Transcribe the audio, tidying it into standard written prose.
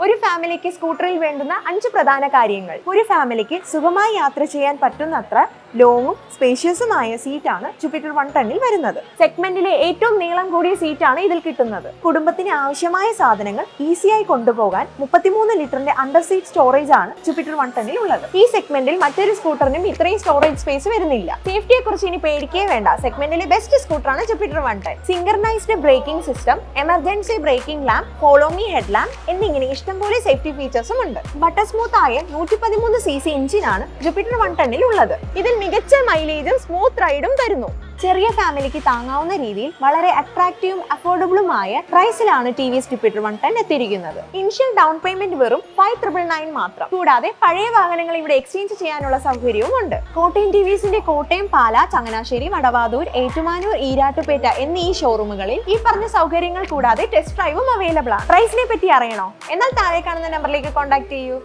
ഒരു ഫാമിലിക്ക് സ്കൂട്ടറിൽ വേണ്ടുന്ന 5 പ്രധാന കാര്യങ്ങൾ. ഒരു ഫാമിലിക്ക് സുഖമായി യാത്ര ചെയ്യാൻ പറ്റുന്നത്ര ലോങ്ങും സ്പേഷ്യസുമായ സീറ്റാണ് ജുപിറ്റർ 110ൽ വരുന്നത്. സെഗ്മെന്റിലെ ഏറ്റവും നീളം കൂടിയ സീറ്റാണ് ഇതിൽ കിട്ടുന്നത്. കുടുംബത്തിന് ആവശ്യമായ സാധനങ്ങൾ ഈസിയായി കൊണ്ടുപോകാൻ 33 ലിറ്ററിന്റെ അണ്ടർ സീറ്റ് സ്റ്റോറേജ് ആണ് ജുപിറ്റർ 110ൽ ഉള്ളത്. ഈ സെഗ്മെന്റിൽ മറ്റൊരു സ്കൂട്ടറിനും ഇത്രയും സ്റ്റോറേജ് സ്പേസ് വരുന്നില്ല. സേഫ്റ്റിയെ കുറിച്ച് ഇനി പേടിക്കേ വേണ്ട. സെഗ്മെന്റിലെ ബെസ്റ്റ് സ്കൂട്ടറാണ് Jupiter 110. Synchronised braking system, emergency braking lamp, follow me head lamp എന്നിങ്ങനെ ഇഷ്ടംപോലെ സേഫ്റ്റി ഫീച്ചേഴ്സും ഉണ്ട്. ബട്ടർ സ്മൂത്ത് ആയ 113 cc എഞ്ചിനാണ് ജുപിറ്റർ 110ൽ ഉള്ളത്. ഇതിൽ മികച്ച മൈലേജും സ്മൂത്ത് റൈഡും തരുന്നു. ചെറിയ ഫാമിലിക്ക് താങ്ങാവുന്ന രീതിയിൽ വളരെ അട്രാക്റ്റീവും അഫോർഡബിളുമായ പ്രൈസിലാണ് TVS ജുപിറ്റർ 110 എത്തിയിരിക്കുന്നത്. ഇനിഷ്യൽ ഡൗൺ പേയ്മെന്റ് വെറും 5,999 മാത്രം. കൂടാതെ പഴയ വാഹനങ്ങൾ ഇവിടെ എക്സ്ചേഞ്ച് ചെയ്യാനുള്ള സൗകര്യവും ഉണ്ട്. കോട്ടയം TVSന്റെ കോട്ടയം, പാല, ചങ്ങനാശ്ശേരി, വടവാതൂർ, ഏറ്റുമാനൂർ, ഈരാട്ടുപേട്ട എന്നീ ഷോറൂമുകളിൽ ഈ പറഞ്ഞ സൗകര്യങ്ങൾ കൂടാതെ ടെസ്റ്റ് ഡ്രൈവും അവൈലബിൾ ആണ്. പ്രൈസിനെ പറ്റി അറിയണോ? എന്നാൽ താഴെ കാണുന്ന നമ്പറിലേക്ക് കോൺടാക്ട് ചെയ്യൂ.